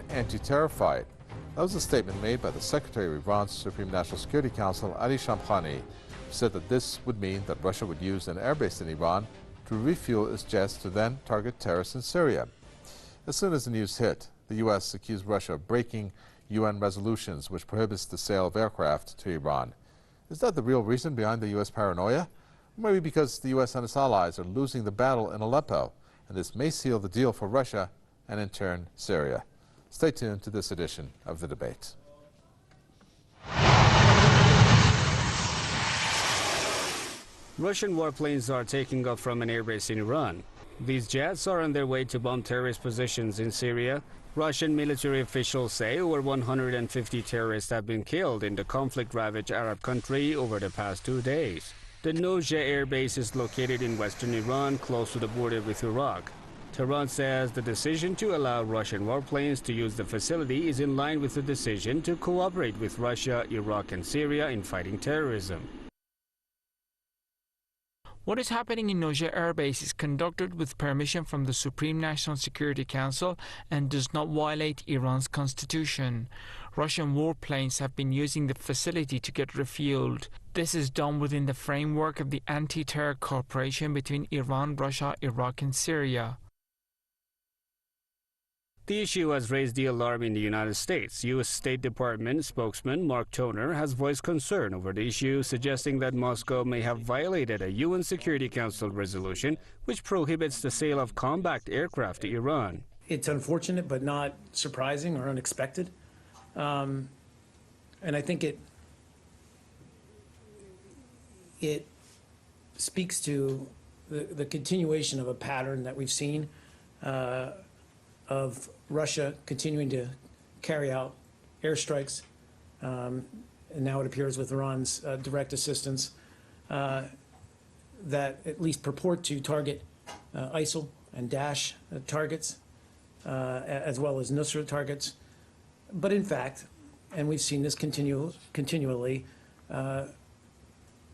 anti-terror fight. That was a statement made by the Secretary of Iran's Supreme National Security Council, Ali Shamkhani, who said that this would mean that Russia would use an airbase in Iran to refuel its jets to then target terrorists in Syria. As soon as the news hit, the U.S. accused Russia of breaking UN resolutions which prohibits the sale of aircraft to Iran. Is that the real reason behind the U.S. paranoia? Maybe because the U.S. and its allies are losing the battle in Aleppo, and this may seal the deal for Russia and in turn Syria. Stay tuned to this edition of The Debate. Russian warplanes are taking off from an airbase in Iran. These jets are on their way to bomb terrorist positions in Syria. Russian military officials say over 150 terrorists have been killed in the conflict-ravaged Arab country over the past 2 days. The Nozhe air base is located in western Iran, close to the border with Iraq. Tehran says the decision to allow Russian warplanes to use the facility is in line with the decision to cooperate with Russia, Iraq and Syria in fighting terrorism. What is happening in Nozhe Air Base is conducted with permission from the Supreme National Security Council and does not violate Iran's constitution. Russian warplanes have been using the facility to get refueled. This is done within the framework of the anti-terror cooperation between Iran, Russia, Iraq and Syria. The issue has raised the alarm in the United States. U.S. State Department spokesman Mark Toner has voiced concern over the issue, suggesting that Moscow may have violated a UN Security Council resolution which prohibits the sale of combat aircraft to Iran. It's unfortunate but not surprising or unexpected. And I think it speaks to the continuation of a pattern that we've seen of Russia continuing to carry out airstrikes, and now it appears with Iran's direct assistance, that at least purport to target ISIL and Daesh targets, as well as Nusra targets. But in fact, and we've seen this continually,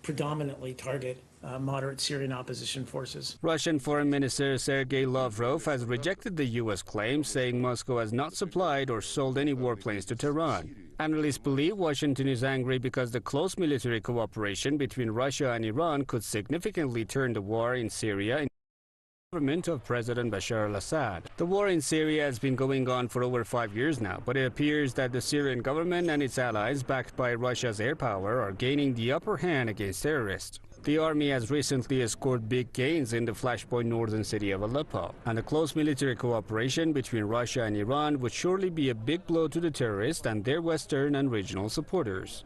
predominantly target moderate Syrian opposition forces. Russian Foreign Minister Sergei Lavrov has rejected the U.S. claim, saying Moscow has not supplied or sold any warplanes to Tehran. Analysts believe Washington is angry because the close military cooperation between Russia and Iran could significantly turn the war in Syria into the government of President Bashar al-Assad. The war in Syria has been going on for over 5 years now, but it appears that the Syrian government and its allies, backed by Russia's air power, are gaining the upper hand against terrorists. The army has recently scored big gains in the flashpoint northern city of Aleppo, and the close military cooperation between Russia and Iran would surely be a big blow to the terrorists and their Western and regional supporters.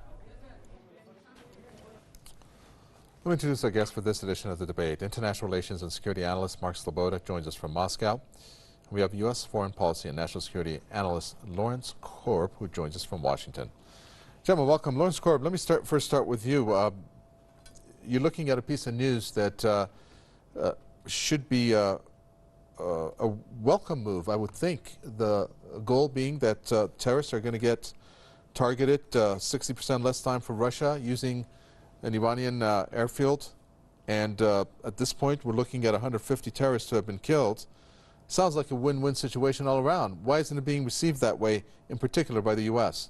We'll introduce our guest for this edition of The Debate. International Relations and Security Analyst Mark Sleboda joins us from Moscow. We have U.S. Foreign Policy and National Security Analyst Lawrence Korb, who joins us from Washington. Gentlemen, welcome. Lawrence Korb, let me first start with you. You're looking at a piece of news that should be a welcome move, I would think. The goal being that terrorists are going to get targeted 60% less time for Russia using an Iranian airfield. And at this point, we're looking at 150 terrorists who have been killed. Sounds like a win-win situation all around. Why isn't it being received that way, in particular by the U.S.?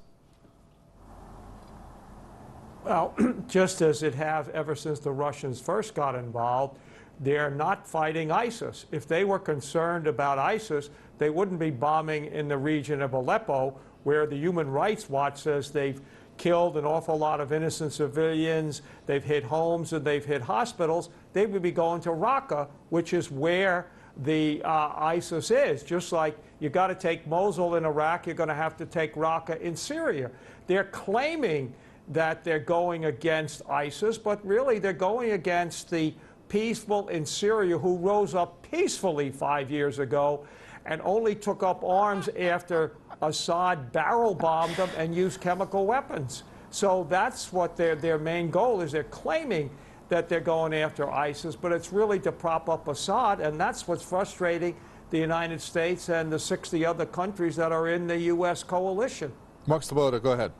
Well, just as it have ever since the Russians first got involved, they're not fighting ISIS. If they were concerned about ISIS, they wouldn't be bombing in the region of Aleppo, where the Human Rights Watch says they've killed an awful lot of innocent civilians, they've hit homes and they've hit hospitals. They would be going to Raqqa, which is where the ISIS is. Just like you got to take Mosul in Iraq, you're going to have to take Raqqa in Syria. They're claiming that they're going against ISIS, but really they're going against the peaceful in Syria who rose up peacefully 5 years ago and only took up arms after Assad barrel bombed them and used chemical weapons. So that's what their main goal is. They're claiming that they're going after ISIS, but it's really to prop up Assad, and that's what's frustrating the United States and the 60 other countries that are in the U.S. coalition. Mark Sleboda, go ahead.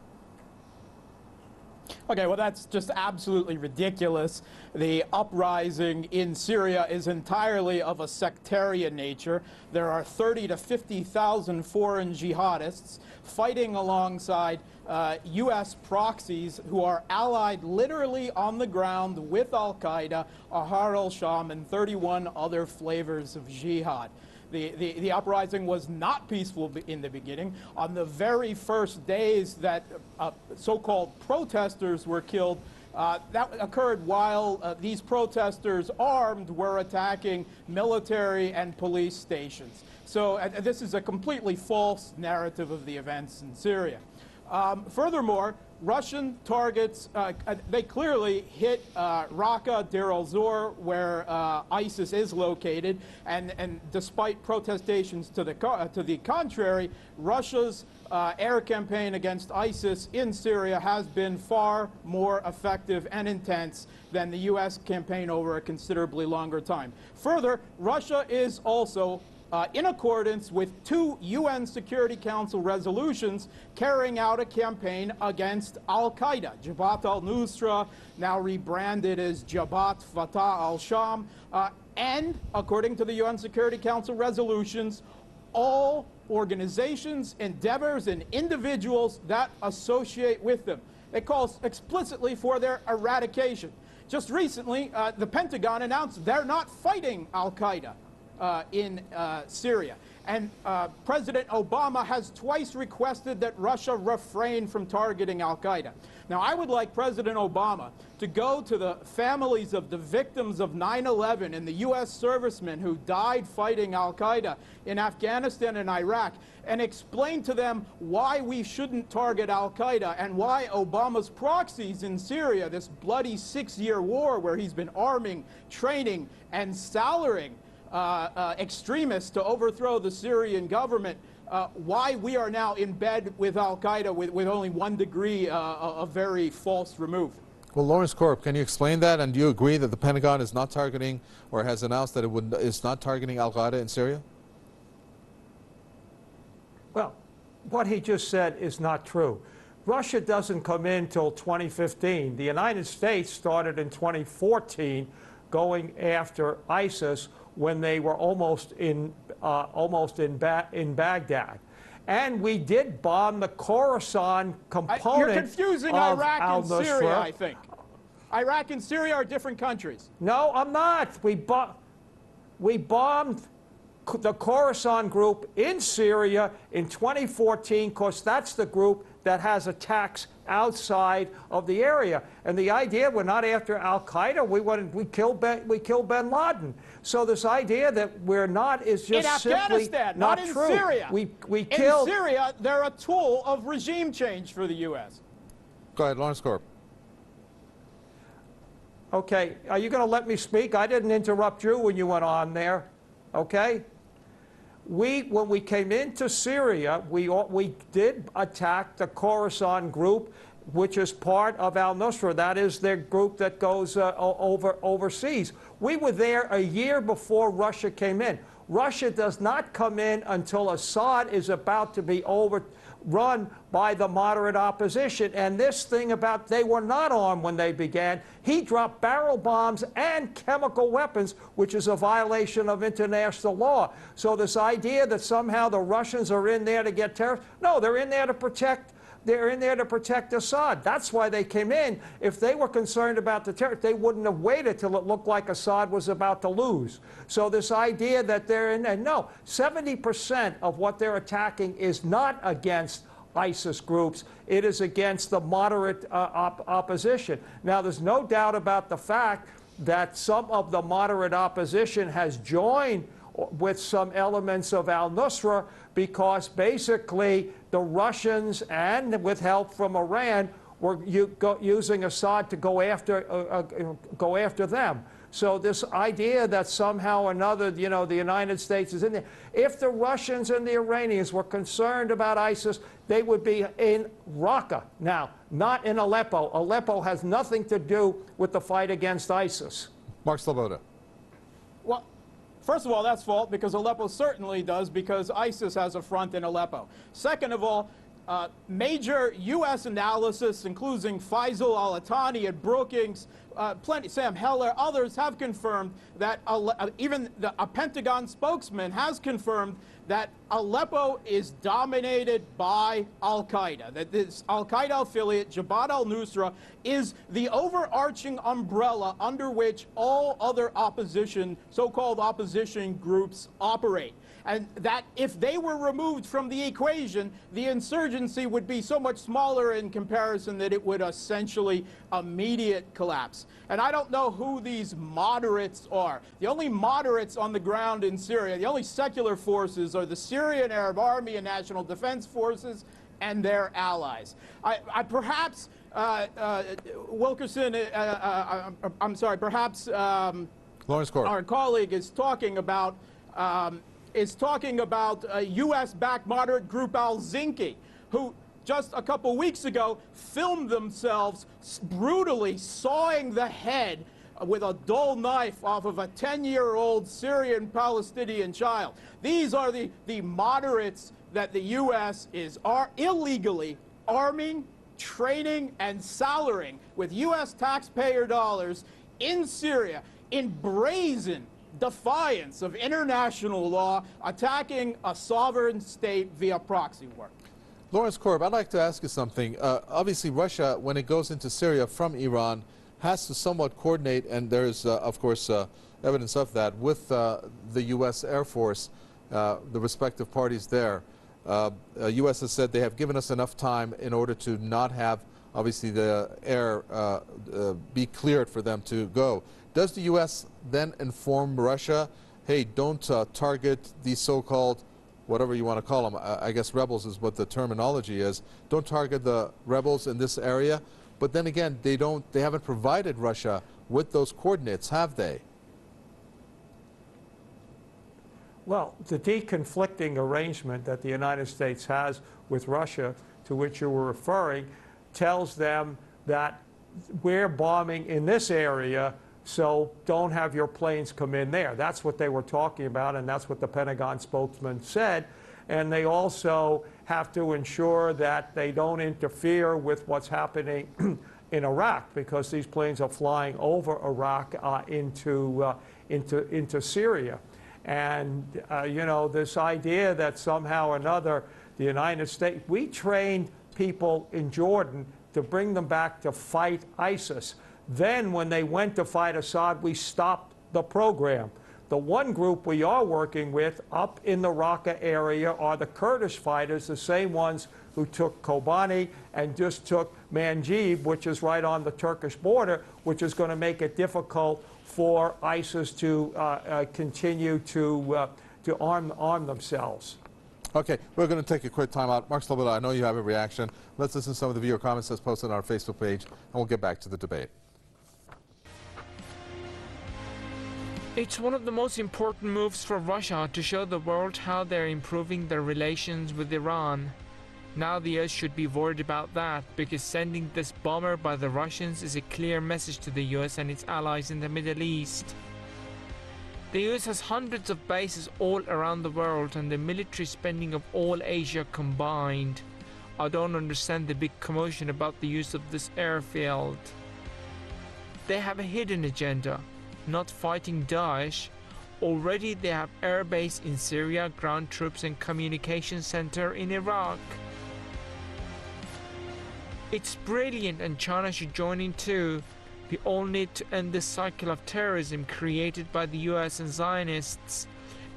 Okay, well, that's just absolutely ridiculous. The uprising in Syria is entirely of a sectarian nature. There are 30 to 50,000 foreign jihadists fighting alongside U.S. proxies who are allied literally on the ground with al-Qaeda, Ahrar al-Sham, and 31 other flavors of jihad. The uprising was not peaceful in the beginning. On the very first days that so-called protesters were killed, that occurred while these protesters, armed, were attacking military and police stations. So this is a completely false narrative of the events in Syria. Furthermore, Russian targets, they clearly hit Raqqa, Deir el-Zor, where ISIS is located, and despite protestations to the contrary, Russia's air campaign against ISIS in Syria has been far more effective and intense than the U.S. campaign over a considerably longer time. Further, Russia is also in accordance with 2 UN Security Council resolutions, carrying out a campaign against al-Qaeda. Jabhat al-Nusra, now rebranded as Jabhat Fatah al-Sham, and according to the UN Security Council resolutions, all organizations, endeavors, and individuals that associate with them. It calls explicitly for their eradication. Just recently, the Pentagon announced they're not fighting al-Qaeda in Syria. And President Obama has twice requested that Russia refrain from targeting al-Qaeda. Now, I would like President Obama to go to the families of the victims of 9/11 and the U.S. servicemen who died fighting al-Qaeda in Afghanistan and Iraq and explain to them why we shouldn't target al-Qaeda and why Obama's proxies in Syria, this bloody 6-year war where he's been arming, training, and salarying extremists to overthrow the Syrian government, why we are now in bed with al-Qaeda with only 1 degree of very false remove. Well, Lawrence Korb, can you explain that? And do you agree that the Pentagon is not targeting, or has announced that is not targeting al-Qaeda in Syria? Well, what he just said is not true. Russia doesn't come in till 2015. The United States started in 2014 going after ISIS when they were almost in Baghdad. And we did bomb the Khorasan component. You're confusing Iraq and Syria, I think. Iraq and Syria are different countries. No, I'm not. We bombed the Khorasan group in Syria in 2014 because that's the group that has attacks outside of the area. And the idea, we're not after al-Qaeda, we killed bin Laden. So this idea that we're not is just simply not in true. Syria. We killed. In Syria, they're a tool of regime change for the U.S. Go ahead, Lawrence Korb. Okay, are you going to let me speak? I didn't interrupt you when you went on there. Okay? When we came into Syria, we did attack the Khorasan group, which is part of al-Nusra. That is their group that goes overseas. We were there a year before Russia came in. Russia does not come in until Assad is about to be overrun by the moderate opposition. And this thing about they were not armed when they began, he dropped barrel bombs and chemical weapons, which is a violation of international law. So this idea that somehow the Russians are in there to get terrorists, no, they're in there to protect. They're in there to protect Assad. That's why they came in. If they were concerned about the terror, they wouldn't have waited till it looked like Assad was about to lose. So this idea that they're in there, no, 70% of what they're attacking is not against ISIS groups. It is against the moderate opposition. Now, there's no doubt about the fact that some of the moderate opposition has joined with some elements of al-Nusra because basically the Russians, and with help from Iran, were using Assad to go after them. So this idea that somehow or another, you know, the United States is in there. If the Russians and the Iranians were concerned about ISIS, they would be in Raqqa now, not in Aleppo. Aleppo has nothing to do with the fight against ISIS. Mark Sleboda. Well, first of all, that's false, because Aleppo certainly does, because ISIS has a front in Aleppo. Second of all, Major U.S. analysis, including Faisal Al-Attani at Brookings, Sam Heller, others have confirmed that even a Pentagon spokesman has confirmed that Aleppo is dominated by Al-Qaeda, that this Al-Qaeda affiliate, Jabhat al-Nusra, is the overarching umbrella under which all other opposition, so-called opposition groups operate. And that if they were removed from the equation, the insurgency would be so much smaller in comparison that it would essentially immediate collapse. And I don't know who these moderates are. The only moderates on the ground in Syria, the only secular forces are the Syrian Arab Army and National Defense Forces and their allies. Perhaps Wilkerson, I'm sorry, perhaps Lawrence Korb. our colleague is talking about a U.S.-backed moderate group, Al-Zinki, who just a couple weeks ago filmed themselves brutally sawing the head with a dull knife off of a 10-year-old Syrian Palestinian child. These are the moderates that the U.S. is illegally arming, training, and salarying with U.S. taxpayer dollars in Syria in brazen defiance of international law, attacking a sovereign state via proxy war. Lawrence Korb, I'd like to ask you something. Obviously, Russia, when it goes into Syria from Iran, has to somewhat coordinate, and there's, of course, evidence of that with the U.S. Air Force, the respective parties there. U.S. has said they have given us enough time in order to not have, obviously, the air be cleared for them to go. Does the U.S. then inform Russia, hey, don't target these so-called, whatever you want to call them, I guess rebels is what the terminology is, don't target the rebels in this area? But then again, they haven't provided Russia with those coordinates, have they? Well, the deconflicting arrangement that the United States has with Russia, to which you were referring, tells them that we're bombing in this area, so don't have your planes come in there. That's what they were talking about, and that's what the Pentagon spokesman said. And they also have to ensure that they don't interfere with what's happening in Iraq, because these planes are flying over Iraq into Syria. And, you know, this idea that somehow or another the United States, we trained people in Jordan to bring them back to fight ISIS. Then when they went to fight Assad, we stopped the program. The one group we are working with up in the Raqqa area are the Kurdish fighters, the same ones who took Kobani and just took Manjib, which is right on the Turkish border, which is going to make it difficult for ISIS to continue to arm themselves. Okay, we're going to take a quick time out. Mark Sleboda, I know you have a reaction. Let's listen to some of the viewer comments that's posted on our Facebook page, and we'll get back to the debate. It's one of the most important moves for Russia to show the world how they're improving their relations with Iran. Now the US should be worried about that, because sending this bomber by the Russians is a clear message to the US and its allies in the Middle East. The US has hundreds of bases all around the world and the military spending of all Asia combined. I don't understand the big commotion about the use of this airfield. They have a hidden agenda, not fighting Daesh. Already they have air base in Syria, ground troops and communication center in Iraq. It's brilliant, and China should join in too. We all need to end this cycle of terrorism created by the US and Zionists.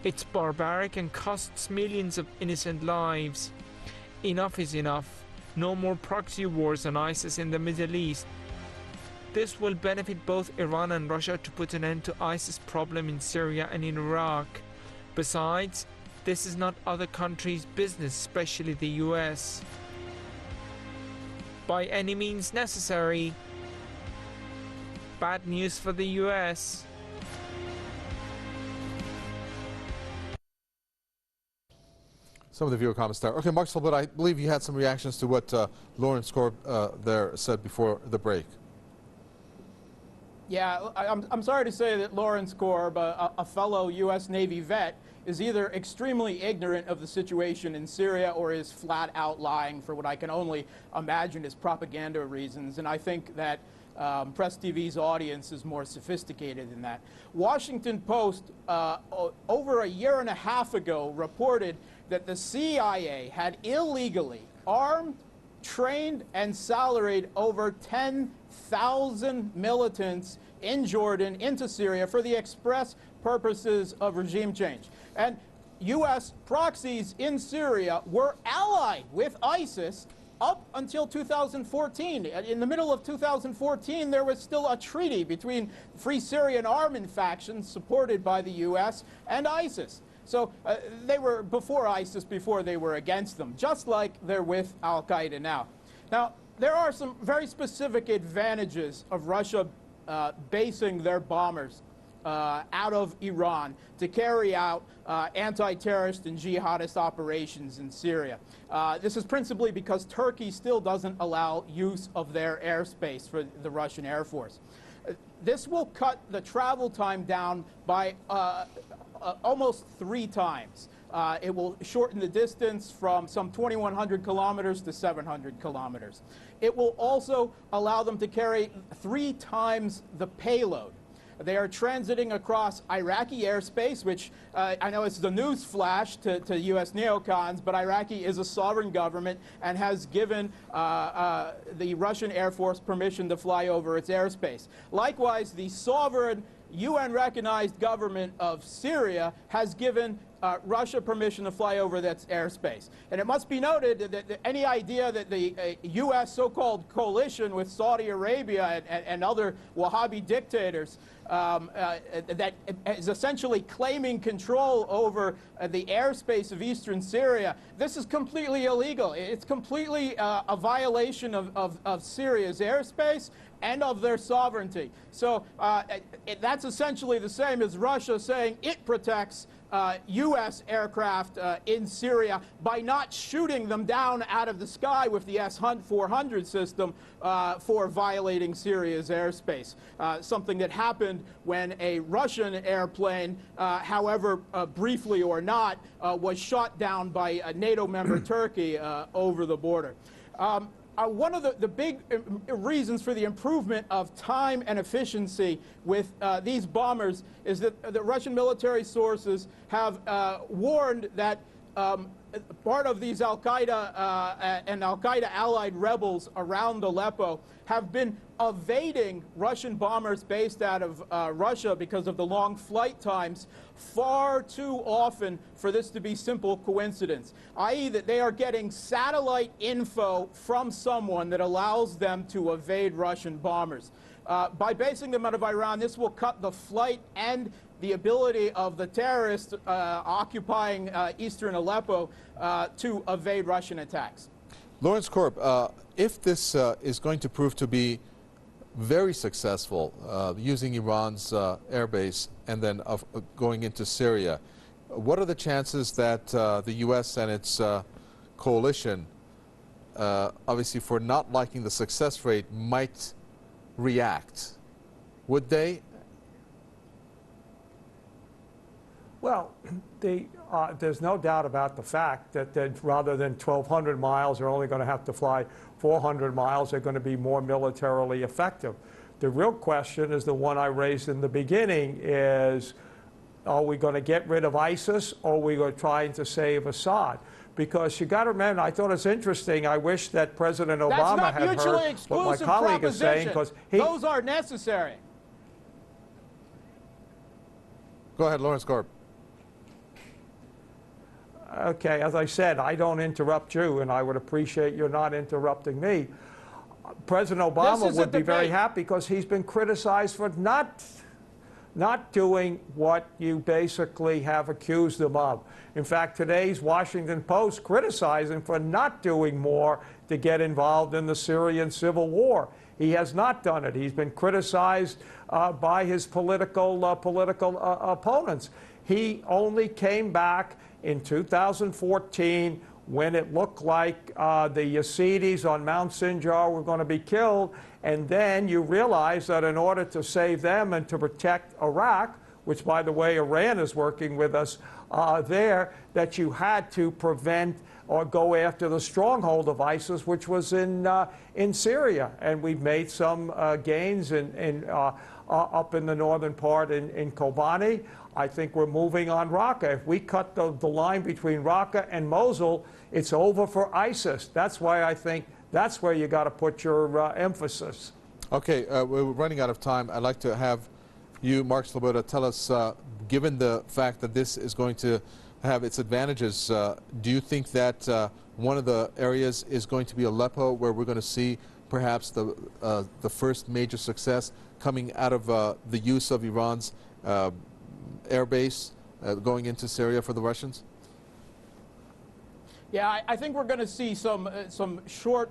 It's barbaric and costs millions of innocent lives. Enough is enough. No more proxy wars on ISIS in the Middle East. This will benefit both Iran and Russia to put an end to ISIS problem in Syria and in Iraq. Besides, this is not other countries' business, especially the US. By any means necessary. Bad news for the US. Some of the viewer comments there. Okay, Mark Sleboda, I believe you had some reactions to what Lawrence Korb there said before the break. Yeah, I'm sorry to say that Lawrence Korb, a fellow U.S. Navy vet, is either extremely ignorant of the situation in Syria or is flat out lying for what I can only imagine is propaganda reasons. And I think that Press TV's audience is more sophisticated than that. Washington Post, over a year and a half ago, reported that the CIA had illegally armed, trained, and salaried over 10,000 militants in Jordan into Syria for the express purposes of regime change. And U.S. proxies in Syria were allied with ISIS up until 2014. In the middle of 2014, there was still a treaty between Free Syrian Army factions supported by the U.S. and ISIS. So they were before ISIS, before they were against them, just like they're with al-Qaeda now. Now, there are some very specific advantages of Russia basing their bombers out of Iran to carry out anti-terrorist and jihadist operations in Syria. This is principally because Turkey still doesn't allow use of their airspace for the Russian Air Force. This will cut the travel time down by almost 3 times. It will shorten the distance from some 2,100 kilometers to 700 kilometers. It will also allow them to carry 3 times the payload. They are transiting across Iraqi airspace, which I know is the news flash to U.S. neocons, but Iraqi is a sovereign government and has given the Russian Air Force permission to fly over its airspace. Likewise, the sovereign UN-recognized government of Syria has given Russia permission to fly over that airspace. And it must be noted that any idea that the U.S. so-called coalition with Saudi Arabia and other Wahhabi dictators that is essentially claiming control over the airspace of eastern Syria, this is completely illegal. It's completely a violation of Syria's airspace and of their sovereignty. So that's essentially the same as Russia saying it protects U.S. aircraft in Syria by not shooting them down out of the sky with the S-400 system for violating Syria's airspace. Something that happened when a Russian airplane, however briefly or not, was shot down by a NATO member Turkey over the border. One of the big reasons for the improvement of time and efficiency with these bombers is that the Russian military sources have warned that part of these al-Qaeda and al-Qaeda allied rebels around Aleppo have been evading Russian bombers based out of Russia because of the long flight times far too often for this to be simple coincidence, i.e. that they are getting satellite info from someone that allows them to evade Russian bombers. By basing them out of Iran, this will cut the flight and the ability of the terrorists occupying eastern Aleppo to evade Russian attacks. Lawrence Korb, if this is going to prove to be very successful, using Iran's airbase and then going into Syria, what are the chances that the U.S. and its coalition, obviously for not liking the success rate, might react? Would they? Well, there's no doubt about the fact that rather than 1,200 miles, they're only going to have to fly 400 miles. They're going to be more militarily effective. The real question is the one I raised in the beginning is, are we going to get rid of ISIS or are we going to try to save Assad? Because you got to remember, I thought it's interesting. I wish that President Obama had heard what my colleague is saying, because those are necessary. Go ahead, Lawrence Korb. Okay, as I said, I don't interrupt you, and I would appreciate you not interrupting me. President Obama would be very happy because he's been criticized for not doing what you basically have accused him of. In fact, today's Washington Post criticized him for not doing more to get involved in the Syrian civil war. He has not done it. He's been criticized by his political opponents. He only came back in 2014 when it looked like the Yazidis on Mount Sinjar were going to be killed, and then you realize that in order to save them and to protect Iraq, which, by the way, Iran is working with us there, that you had to prevent or go after the stronghold of ISIS, which was in Syria. And we've made some gains up in the northern part in Kobani. I think we're moving on Raqqa. If we cut the line between Raqqa and Mosul, it's over for ISIS. That's why I think that's where you got to put your emphasis. Okay, we're running out of time. I'd like to have you, Mark Sleboda, tell us, given the fact that this is going to have its advantages, do you think that one of the areas is going to be Aleppo, where we're going to see perhaps the first major success coming out of the use of Iran's air base going into Syria for the Russians? Yeah, I think we're going to see some short,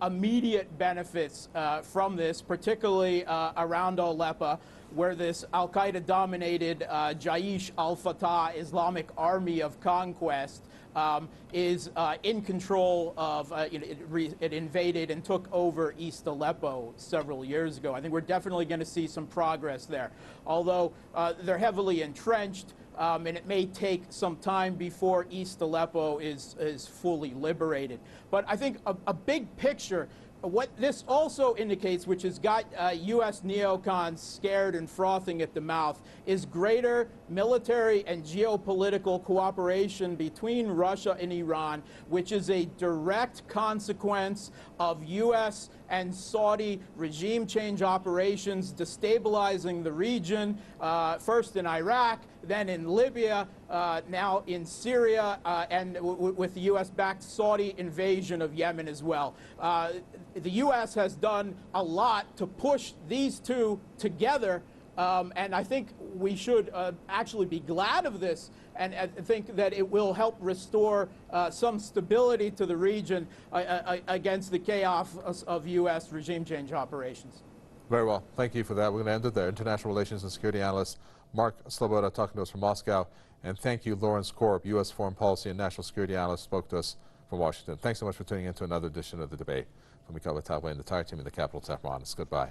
immediate benefits from this, particularly around Aleppo, where this al-Qaeda-dominated Jaish al-Fatah Islamic Army of Conquest is in control of, it invaded and took over East Aleppo several years ago. I think we're definitely going to see some progress there. Although they're heavily entrenched, and it may take some time before East Aleppo is fully liberated. But I think a big picture, what this also indicates, which has got U.S. neocons scared and frothing at the mouth, is greater military and geopolitical cooperation between Russia and Iran, which is a direct consequence of U.S. and Saudi regime change operations destabilizing the region, first in Iraq, then in Libya, now in Syria, and with the U.S.-backed Saudi invasion of Yemen as well. The U.S. has done a lot to push these two together, and I think we should actually be glad of this and think that it will help restore some stability to the region against the chaos of U.S. regime change operations. Very well. Thank you for that. We're going to end it there. International Relations and Security Analyst Mark Sleboda talking to us from Moscow. And thank you, Lawrence Korb, U.S. Foreign Policy and National Security Analyst, spoke to us from Washington. Thanks so much for tuning in to another edition of The Debate. From Mikhail Tabwa and the entire team in the capital, Tehran. Goodbye.